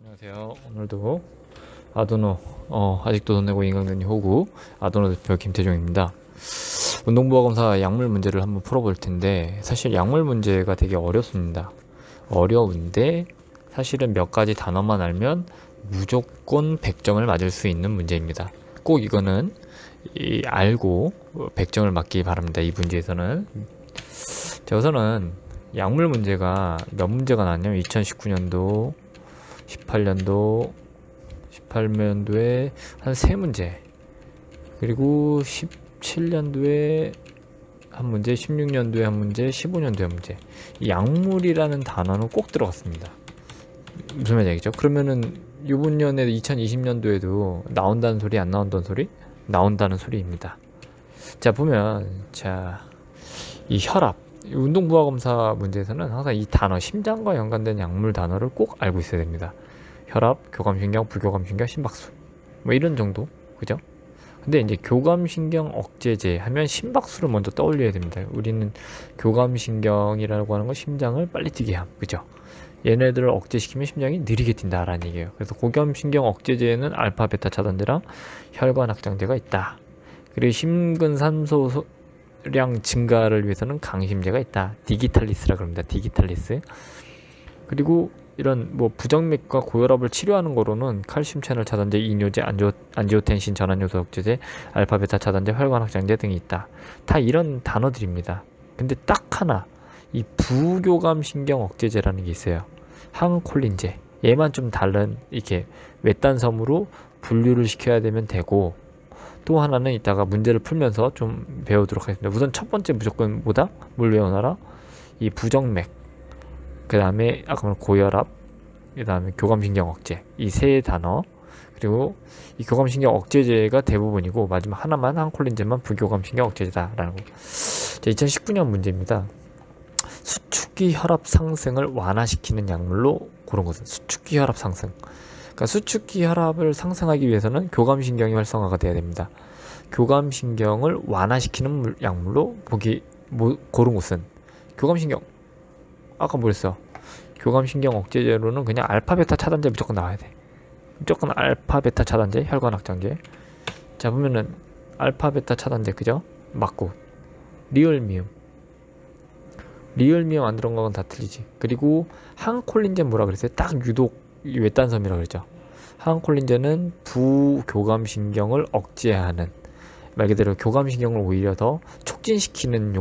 안녕하세요. 오늘도 아도노 아직도 돈 내고 인강되니 호구 아도노 대표 김태종입니다. 운동보호검사 약물 문제를 한번 풀어볼 텐데, 사실 약물 문제가 되게 어렵습니다. 어려운데 사실은 몇 가지 단어만 알면 무조건 100점을 맞을 수 있는 문제입니다. 꼭 이거는 알고 100점을 맞기 바랍니다. 이 문제에서는. 자, 우선은 약물 문제가 몇 문제가 나왔냐면 2019년도 18년도에 한 3문제, 그리고 17년도에 한 문제, 16년도에 한 문제, 15년도에 한 문제. 이 약물이라는 단어는 꼭 들어갔습니다. 무슨 말이죠? 그러면은 이번 년에 2020년도에도 나온다는 소리, 안 나온다는 소리? 나온다는 소리입니다. 자, 보면 이 혈압, 운동부하검사 문제에서는 항상 이 단어, 심장과 연관된 약물 단어를 꼭 알고 있어야 됩니다. 혈압, 교감신경, 부교감신경, 심박수, 뭐 이런 정도, 그죠? 근데 이제 교감신경 억제제 하면 심박수를 먼저 떠올려야 됩니다. 우리는 교감신경이라고 하는 건 심장을 빨리 뛰게 함, 그죠? 얘네들을 억제시키면 심장이 느리게 뛴다라는 얘기예요. 그래서 고감신경 억제제에는 알파, 베타 차단제랑 혈관 확장제가 있다. 그리고 심근산소 량 증가를 위해서는 강심제가 있다. 디기탈리스라 그럽니다. 디기탈리스. 그리고 이런 뭐 부정맥과 고혈압을 치료하는 거로는 칼슘 채널 차단제, 이뇨제, 안지오텐신 전환요소 억제제, 알파 베타 차단제, 혈관 확장제 등이 있다. 다 이런 단어들입니다. 근데 딱 하나, 이 부교감 신경 억제제라는 게 있어요. 항콜린제. 얘만 좀 다른, 이렇게 외딴섬으로 분류를 시켜야 되면 되고, 또 하나는 이따가 문제를 풀면서 좀 배우도록 하겠습니다. 우선 첫 번째 무조건 뭐다? 뭘 외워놔라? 이 부정맥, 그 다음에 아까 말한 고혈압, 그 다음에 교감신경 억제, 이 세 단어. 그리고 이 교감신경 억제제가 대부분이고, 마지막 하나만, 항콜린제만 부교감신경 억제제다라는 거. 자, 2019년 문제입니다. 수축기 혈압 상승을 완화시키는 약물로 고른 것은 수축기 혈압 상승. 그러니까 수축기 혈압을 상승하기 위해서는 교감신경이 활성화가 돼야 됩니다. 교감신경을 완화시키는 약물로 고른 곳은 교감신경, 아까 뭐랬어? 교감신경 억제제로는 그냥 알파 베타 차단제 무조건 나와야 돼. 무조건 알파 베타 차단제, 혈관 확장제. 자, 보면은 알파 베타 차단제, 그죠? 맞고, 리얼미움 안 들어간 건 다 틀리지. 그리고 항콜린제 뭐라 그랬어요? 딱 유독 외딴섬이라고 그랬죠. 항콜린제는 부교감신경을 억제하는, 말 그대로 교감신경을 오히려 더 촉진시키는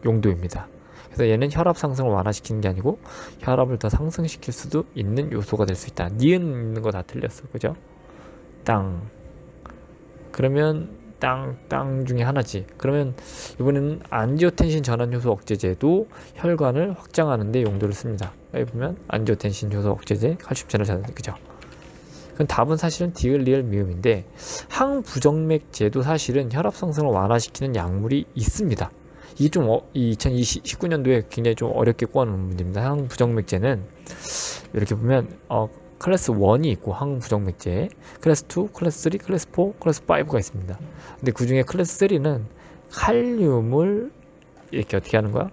용도입니다. 그래서 얘는 혈압 상승을 완화시키는 게 아니고 혈압을 더 상승시킬 수도 있는 요소가 될 수 있다. 니은 있는 거 다 틀렸어, 그죠? 땅. 그러면 땅 중에 하나지. 그러면 이번에는 안지오텐신 전환 효소 억제제도 혈관을 확장하는 데 용도를 씁니다. 여기 보면 안지오텐신 효소 억제제, 칼슘 채널 차단, 그죠? 그럼 답은 사실은 디귿, 리을, 미음인데, 항부정맥제도 사실은 혈압 상승을 완화시키는 약물이 있습니다. 이게 좀 2019년도에 굉장히 좀 어렵게 꼬아놓은 문제입니다. 항부정맥제는 이렇게 보면 클래스 1이 있고, 항부정맥제, 클래스 2, 클래스 3, 클래스 4, 클래스 5가 있습니다. 근데 그 중에 클래스 3는 칼륨을 이렇게 어떻게 하는 거야?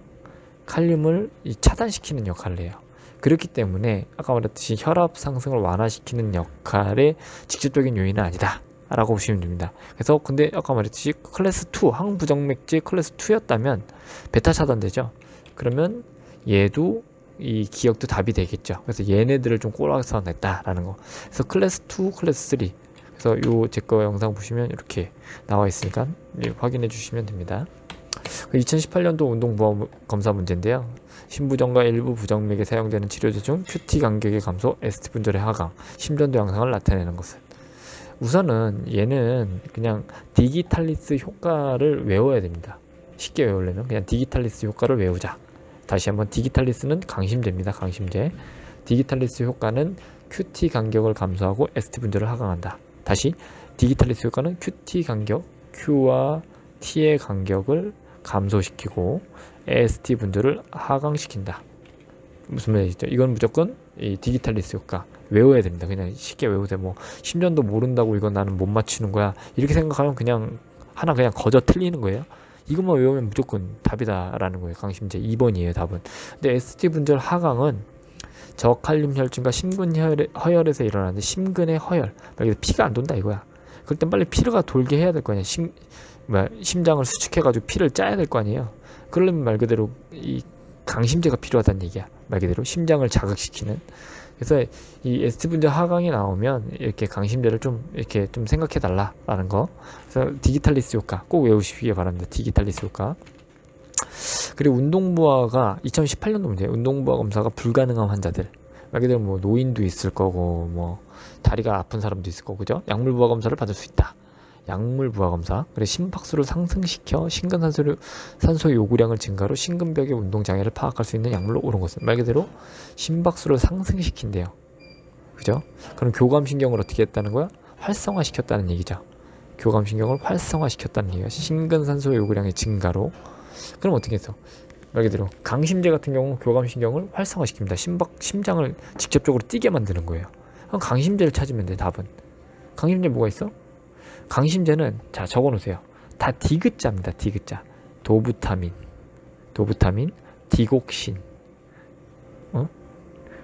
칼륨을 차단시키는 역할을 해요. 그렇기 때문에 아까 말했듯이 혈압 상승을 완화시키는 역할의 직접적인 요인은 아니다 라고 보시면 됩니다. 그래서 근데 아까 말했듯이 클래스 2, 항부정맥제 클래스 2였다면 베타 차단되죠. 그러면 얘도 이 기억도 답이 되겠죠. 그래서 얘네들을 좀 꼬라서 냈다라는 거. 그래서 클래스 2, 클래스 3. 그래서 요 제 거 영상 보시면 이렇게 나와 있으니까 확인해 주시면 됩니다. 2018년도 운동보험 검사 문제인데요. 심부정과 일부 부정맥에 사용되는 치료제 중 QT 간격의 감소, ST 분절의 하강, 심전도 양상을 나타내는 것은, 우선은 얘는 그냥 디기탈리스 효과를 외워야 됩니다. 쉽게 외우려면 그냥 디기탈리스 효과를 외우자. 다시 한번, 디기탈리스는 강심제입니다. 강심제. 디기탈리스 효과는 QT 간격을 감소하고 ST 분절을 하강한다. 다시, 디기탈리스 효과는 QT 간격, Q와 T의 간격을 감소시키고 ST 분절을 하강시킨다. 무슨 말이죠? 이건 무조건 이 디기탈리스 효과 외워야 됩니다. 그냥 쉽게 외우세요. 뭐 심전도 모른다고 이건 나는 못 맞추는 거야, 이렇게 생각하면 그냥 하나 그냥 거저 틀리는 거예요. 이것만 외우면 무조건 답이다 라는 거예요. 강심제 2번이에요 답은. 근데 ST 분절 하강은 저칼륨 혈증과 심근 허혈에서 일어나는데 심근의 허혈, 말 그대로 피가 안 돈다 이거야. 그럴 땐 빨리 피가 돌게 해야 될 거 아니야. 심장을 수축해가지고 피를 짜야 될 거 아니에요. 그러려면 말 그대로 이 강심제가 필요하다는 얘기야. 말 그대로 심장을 자극시키는. 그래서 이 에스트분자 하강이 나오면 이렇게 강심제를 좀 이렇게 좀 생각해 달라라는 거. 그래서 디기탈리스 효과 꼭 외우시기 바랍니다. 디기탈리스 효과. 그리고 운동부하가 2018년도 문제예요. 운동부하 검사가 불가능한 환자들. 말 그대로 뭐 노인도 있을 거고 뭐 다리가 아픈 사람도 있을 거고 그죠? 약물부하 검사를 받을 수 있다. 약물부하 검사. 그리고 심박수를 상승시켜 산소 요구량을 증가로 심근벽의 운동장애를 파악할 수 있는 약물로 옳은 것은 말 그대로 심박수를 상승시킨대요. 그죠? 그럼 교감신경을 어떻게 했다는 거야? 활성화시켰다는 얘기죠. 교감신경을 활성화시켰다는 얘기가 심근산소 요구량의 증가로. 그럼 어떻게 했어? 말 그대로 강심제 같은 경우는 교감신경을 활성화시킵니다. 심장을 직접적으로 뛰게 만드는 거예요. 그럼 강심제를 찾으면 돼. 답은 강심제 뭐가 있어? 강심제는 자 적어놓으세요. 다 디귿자입니다. 디귿자. 도부타민, 디곡신,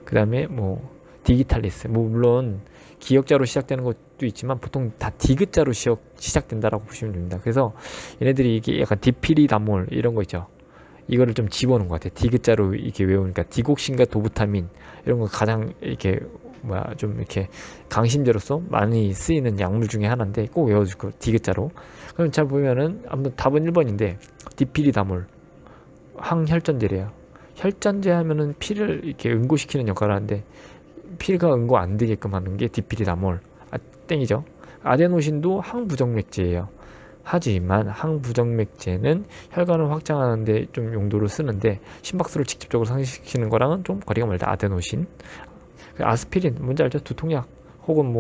그 다음에 뭐 디기탈리스. 뭐 물론 기역자로 시작되는 것도 있지만 보통 다 디귿자로 시작된다라고 보시면 됩니다. 그래서 얘네들이 이게 약간 디피리다몰 이런 거 있죠. 이거를 좀 집어넣은 것 같아요. 디귿자로 이렇게 외우니까 디곡신과 도부타민 이런 거 가장 이렇게 좀 이렇게 강심제로서 많이 쓰이는 약물 중에 하나인데 꼭 외워주고 디귿자로. 그럼 잘 보면은 아무튼 답은 1번인데 디피리다몰 항혈전제래요. 혈전제 하면은 피를 이렇게 응고시키는 역할을 하는데 피가 응고 안 되게끔 하는 게 디피리다몰. 땡이죠. 아데노신도 항부정맥제예요. 하지만 항부정맥제는 혈관을 확장하는데 좀 용도로 쓰는데 심박수를 직접적으로 상승시키는 거랑은 좀 거리가 멀다. 아데노신. 아스피린 뭔지 알죠? 두통약 혹은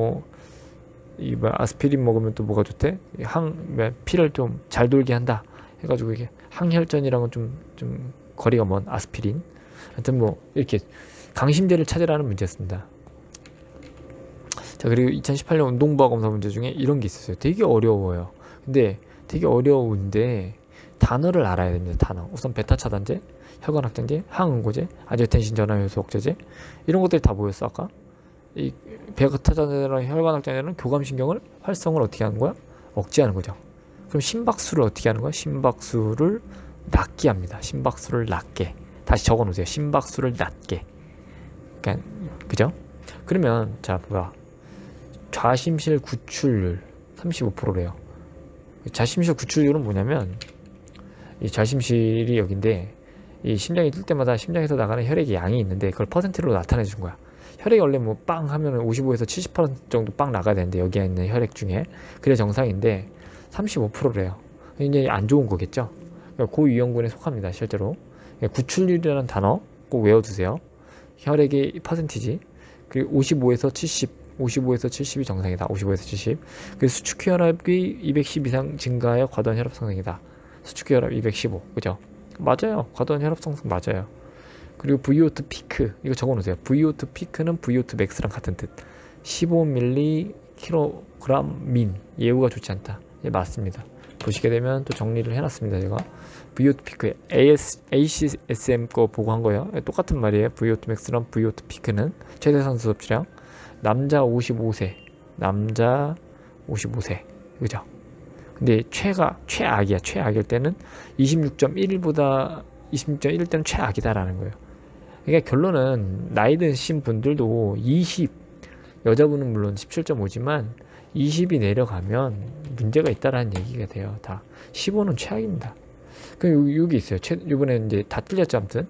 아스피린 먹으면 또 뭐가 좋대? 피를 좀 잘 돌게 한다 해가지고 이게 항혈전이랑은 좀 거리가 먼 아스피린. 하여튼 뭐 이렇게 강심제를 찾으라는 문제였습니다. 자, 그리고 2018년 운동부하 검사 문제 중에 이런 게 있었어요. 되게 어려워요. 근데 되게 어려운데 단어를 알아야 됩니다. 단어. 우선 베타 차단제, 혈관 확장제, 항응고제, 안지오텐신 전환효소 억제제 이런 것들이 다 뭐였어 아까? 이 베타 차단제랑 혈관 확장제는 교감신경을 활성을 어떻게 하는 거야? 억제하는 거죠. 그럼 심박수를 어떻게 하는 거야? 심박수를 낮게 합니다. 심박수를 낮게. 다시 적어 놓으세요. 심박수를 낮게. 그러니까 그죠? 그러면 자 뭐야? 좌심실 구출률 35%래요. 좌심실 구출률은 뭐냐면 이 좌심실이 여긴데 이 심장이 뛸 때마다 심장에서 나가는 혈액의 양이 있는데 그걸 퍼센트로 나타내 준 거야. 혈액이 원래 뭐 빵 하면 55에서 70% 정도 빵 나가야 되는데 여기에 있는 혈액 중에 그래 정상인데 35%래요. 굉장히 안 좋은 거겠죠. 고위험군에 속합니다. 실제로 구출률이라는 단어 꼭 외워두세요. 혈액의 퍼센티지. 그리고 55에서 70이 정상이다. 55에서 70. 그리고 수축 혈압이 210 이상 증가하여 과도한 혈압 상승이다. 수축 혈압 215. 그죠? 맞아요. 과도한 혈압 상승 맞아요. 그리고 VO2 피크 이거 적어 놓으세요. VO2 피크는 VO2 맥스랑 같은 뜻. 15mg 민. 예후가 좋지 않다. 예, 맞습니다. 보시게 되면 또 정리를 해놨습니다. 제가 VO2 피크 ACSM 거 보고 한 거예요. 똑같은 말이에요. VO2 맥스랑 VO2 피크는 최대 산소 섭취량. 남자 55세 그죠? 근데 최악이야. 최악일 때는 26.1 때는 최악이다라는 거예요. 그러니까 결론은 나이 드신 분들도 20, 여자분은 물론 17.5지만 20이 내려가면 문제가 있다라는 얘기가 돼요. 다 15는 최악입니다. 그 여기 있어요. 이번에 이제 다 틀렸죠. 아무튼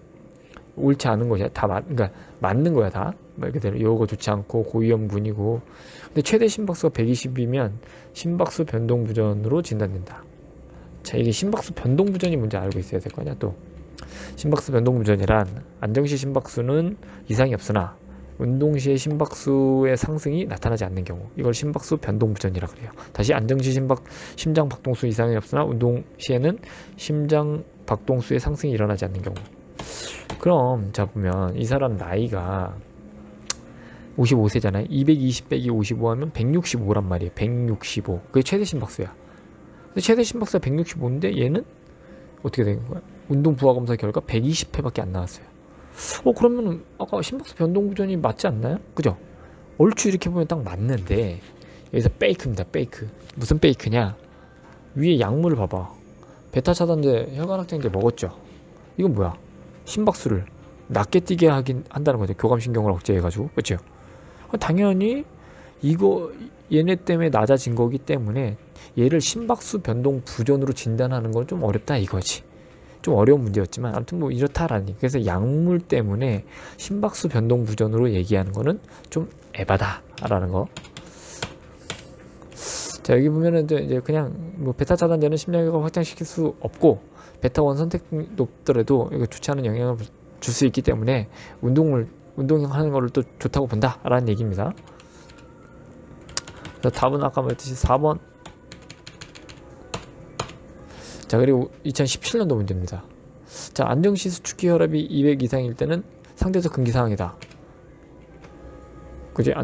옳지 않은 것이야. 그러니까 맞는 거야 다. 말 그대로 요거 좋지 않고 고위험군이고. 근데 최대 심박수가 120이면 심박수 변동부전으로 진단된다. 자, 이게 심박수 변동부전이 뭔지 알고 있어야 될 거 아니야 또. 심박수 변동부전이란 안정시 심박수는 이상이 없으나 운동시의 심박수의 상승이 나타나지 않는 경우 이걸 심박수 변동부전이라 그래요. 다시 안정시 심장 박동수 이상이 없으나 운동 시에는 심장 박동수의 상승이 일어나지 않는 경우. 그럼 자 보면 이 사람 나이가 55세잖아요. 220 빼기 55 하면 165란 말이에요. 165. 그게 최대 심박수야. 근데 최대 심박수가 165인데 얘는 어떻게 된 거야? 운동 부하 검사 결과 120회밖에 안 나왔어요. 그러면 아까 심박수 변동 부전이 맞지 않나요? 그죠? 얼추 이렇게 보면 딱 맞는데 여기서 페이크입니다. 페이크. 무슨 페이크냐? 위에 약물을 봐봐. 베타 차단제, 혈관확장제 먹었죠. 이건 뭐야? 심박수를 낮게 뛰게 하긴 한다는 거죠. 교감신경을 억제해가지고. 그렇죠? 당연히 이거 얘네 때문에 낮아진 거기 때문에 얘를 심박수 변동 부전으로 진단하는 건 좀 어렵다 이거지. 좀 어려운 문제였지만 아무튼 뭐 이렇다라니. 그래서 약물 때문에 심박수 변동 부전으로 얘기하는 거는 좀 에바다라는 거. 자, 여기 보면은 이제 그냥 뭐 베타 차단제는 심장혈관 확장시킬 수 없고 베타 원 선택 높더라도 이거 좋지 않은 영향을 줄 수 있기 때문에 운동하는 거를 또 좋다고 본다라는 얘기입니다. 그래서 답은 아까 말했듯이 4번. 자, 그리고 2017년도 문제입니다. 자, 안정시 수축기 혈압이 200 이상일 때는 상대적 금기 사항이다. 그지?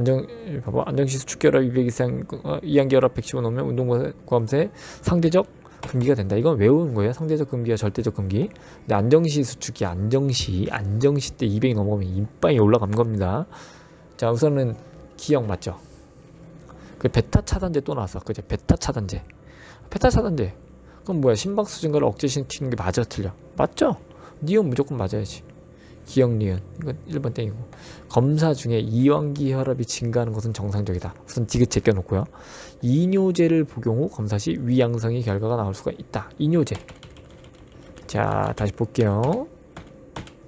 봐봐. 안정시 수축기 혈압 200 이상, 이항기 혈압 115 넘으면 운동고함세 상대적 금기가 된다. 이건 외우는 거예요. 상대적 금기와 절대적 금기. 근데 안정시 수축기, 안정시 때 200이 넘어가면 이빨이 올라간 겁니다. 자, 우선은 기억 맞죠? 그 베타 차단제 또 나왔어. 그죠? 베타 차단제. 그럼 뭐야? 심박수 증가를 억제시키는 게 맞아, 틀려? 맞죠? 니은 무조건 맞아야지. 기억 니은. 이건 1번 땡이고. 검사 중에 이완기 혈압이 증가하는 것은 정상적이다. 우선 디귿 제껴놓고요. 이뇨제를 복용 후 검사 시 위양성의 결과가 나올 수가 있다. 이뇨제. 자, 다시 볼게요.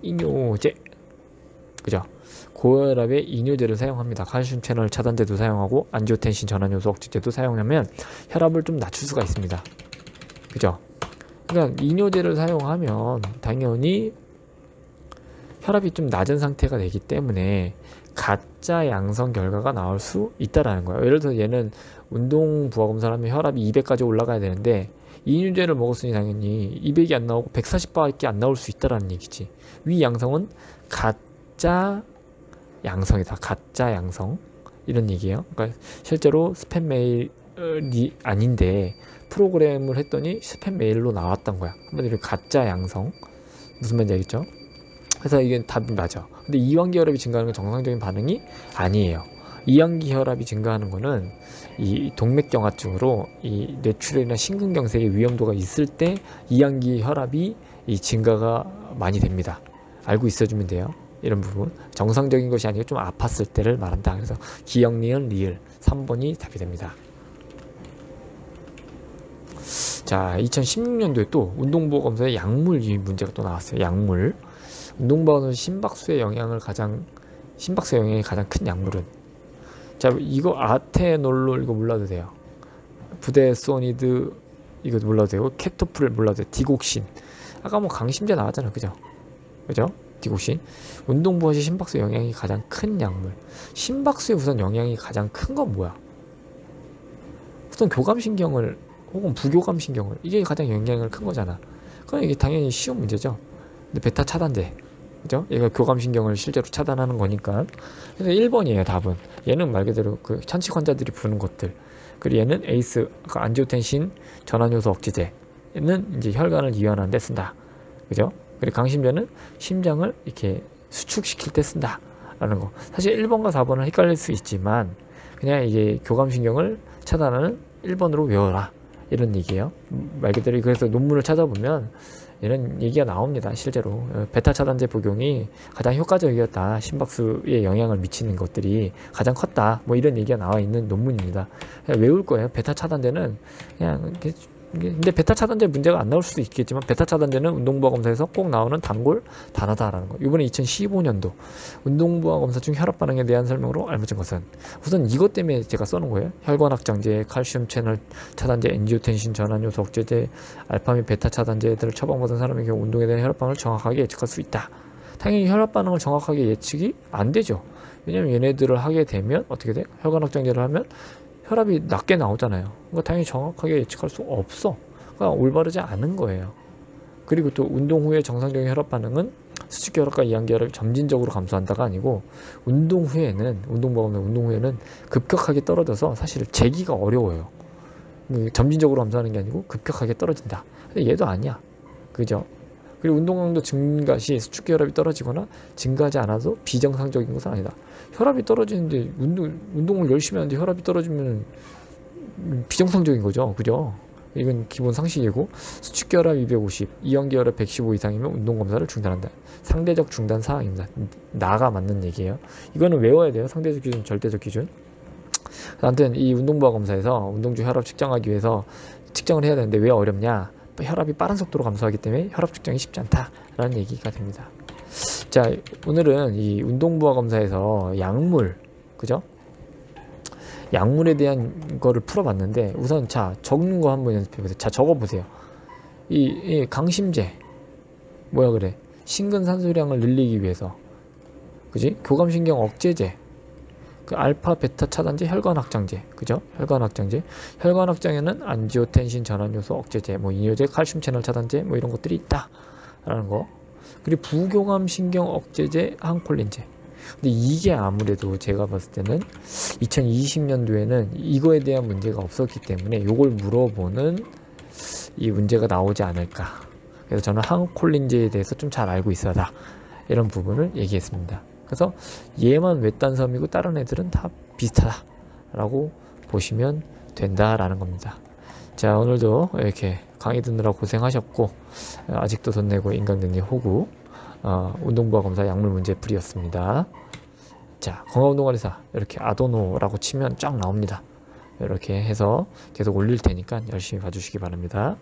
이뇨제. 그죠? 고혈압에 이뇨제를 사용합니다. 칼슘 채널 차단제도 사용하고 안지오텐신 전환요소 억제제도 사용하면 혈압을 좀 낮출 수가 있습니다. 그죠? 그러니까 이뇨제를 사용하면 당연히 혈압이 좀 낮은 상태가 되기 때문에 가짜 양성 결과가 나올 수 있다라는 거예요. 예를 들어서 얘는 운동 부하 검사를 하면 혈압이 200까지 올라가야 되는데 이뇨제를 먹었으니 당연히 200이 안 나오고 140밖에 안 나올 수 있다라는 얘기지. 위 양성은 가짜 양성이다. 가짜 양성. 이런 얘기예요. 그러니까 실제로 스팸 메일이 아닌데 프로그램을 했더니 스팸 메일로 나왔던 거야. 한마디로 가짜 양성. 무슨 말인지 알겠죠? 그래서 이게 답이 맞아. 근데 이완기 혈압이 증가하는 건 정상적인 반응이 아니에요. 이완기 혈압이 증가하는 거는 이 동맥경화증으로 이 뇌출혈이나 심근경색의 위험도가 있을 때 이완기 혈압이 이 증가가 많이 됩니다. 알고 있어주면 돼요. 이런 부분. 정상적인 것이 아니고 좀 아팠을 때를 말한다. 그래서 기억, 니은, 리을 3번이 답이 됩니다. 자, 2016년도에 또 운동보호 검사에 약물 유입 문제가 또 나왔어요. 약물. 운동보호는 심박수의 영향이 가장 큰 약물은, 자, 이거 아테놀롤 이거 몰라도 돼요. 부데소니드 이거 몰라도 되고, 케토프릴 몰라도 돼요. 디곡신. 아까 뭐 강심제 나왔잖아. 그죠? 디곡신. 운동보호 시 심박수 영향이 가장 큰 약물. 심박수에 우선 영향이 가장 큰 건 뭐야? 우선 교감신경을 혹은 부교감신경을, 이게 가장 영향을 큰 거잖아. 그럼 이게 당연히 쉬운 문제죠. 근데 베타 차단제, 그죠? 얘가 교감신경을 실제로 차단하는 거니까. 그래서 1번이에요 답은. 얘는 말 그대로 그 천식 환자들이 부는 것들. 그리고 얘는 에이스, 안지오텐신 전환요소 억제제. 얘는 이제 혈관을 이완하는 데 쓴다. 그죠? 그리고 강심제는 심장을 이렇게 수축시킬 때 쓴다 라는 거. 사실 1번과 4번은 헷갈릴 수 있지만 그냥 이게 교감신경을 차단하는 1번으로 외워라, 이런 얘기예요. 말 그대로. 그래서 논문을 찾아보면 이런 얘기가 나옵니다. 실제로 베타 차단제 복용이 가장 효과적이었다, 심박수에 영향을 미치는 것들이 가장 컸다, 뭐 이런 얘기가 나와 있는 논문입니다. 그냥 외울 거예요. 베타 차단제는 그냥 근데 베타 차단제 문제가 안 나올 수도 있겠지만 베타 차단제는 운동부하 검사에서 꼭 나오는 단어다라는 거. 이번에 2015년도 운동부하 검사 중 혈압 반응에 대한 설명으로 알려진 것은, 우선 이것 때문에 제가 써놓은 거예요. 혈관 확장제, 칼슘 채널 차단제, 엔지오텐신 전환요소 억제제, 알파 및 베타 차단제들을 처방받은 사람의 경우 운동에 대한 혈압 반응을 정확하게 예측할 수 있다. 당연히 혈압 반응을 정확하게 예측이 안 되죠. 왜냐면 얘네들을 하게 되면 어떻게 돼? 혈관 확장제를 하면 혈압이 낮게 나오잖아요. 그러니까 당연히 정확하게 예측할 수 없어. 그러니까 올바르지 않은 거예요. 그리고 또 운동 후에 정상적인 혈압 반응은 수축기 혈압과 이완기 혈압이 점진적으로 감소한다가 아니고, 운동 후에는 급격하게 떨어져서 사실 재기가 어려워요. 점진적으로 감소하는 게 아니고 급격하게 떨어진다. 근데 얘도 아니야. 그죠? 그리고 운동 강도 증가 시 수축기 혈압이 떨어지거나 증가하지 않아도 비정상적인 것은 아니다. 혈압이 떨어지는데 운동을 열심히 하는데 혈압이 떨어지면 비정상적인 거죠. 그죠? 이건 기본 상식이고, 수축기 혈압 250, 이완기 혈압 115 이상이면 운동 검사를 중단한다. 상대적 중단 사항입니다. 나가 맞는 얘기예요. 이거는 외워야 돼요. 상대적 기준, 절대적 기준. 아무튼 이 운동부하 검사에서 운동 중 혈압 측정하기 위해서 측정을 해야 되는데 왜 어렵냐? 혈압이 빠른 속도로 감소하기 때문에 혈압 측정이 쉽지 않다라는 얘기가 됩니다. 자, 오늘은 이 운동부하 검사에서 약물, 그죠? 약물에 대한 거를 풀어봤는데, 우선 자, 적는 거 한번 연습해보세요. 자, 적어보세요. 이 강심제, 뭐야 그래? 심근산소량을 늘리기 위해서, 그지? 교감신경 억제제, 그 알파 베타 차단제, 혈관확장제, 그죠? 혈관확장제. 혈관확장에는 안지오텐신 전환요소 억제제, 뭐 이뇨제, 칼슘 채널 차단제, 뭐 이런 것들이 있다라는 거. 그리고 부교감신경 억제제, 항콜린제. 근데 이게 아무래도 제가 봤을 때는 2020년도에는 이거에 대한 문제가 없었기 때문에 이걸 물어보는 이 문제가 나오지 않을까. 그래서 저는 항콜린제에 대해서 좀 잘 알고 있어라, 이런 부분을 얘기했습니다. 그래서 얘만 외딴섬이고 다른 애들은 다 비슷하다라고 보시면 된다라는 겁니다. 자, 오늘도 이렇게 강의 듣느라 고생하셨고, 아직도 돈 내고 인강능력 호구, 운동부하 검사 약물 문제 풀이였습니다. 자, 건강운동관리사 이렇게 아도노라고 치면 쫙 나옵니다. 이렇게 해서 계속 올릴 테니까 열심히 봐주시기 바랍니다.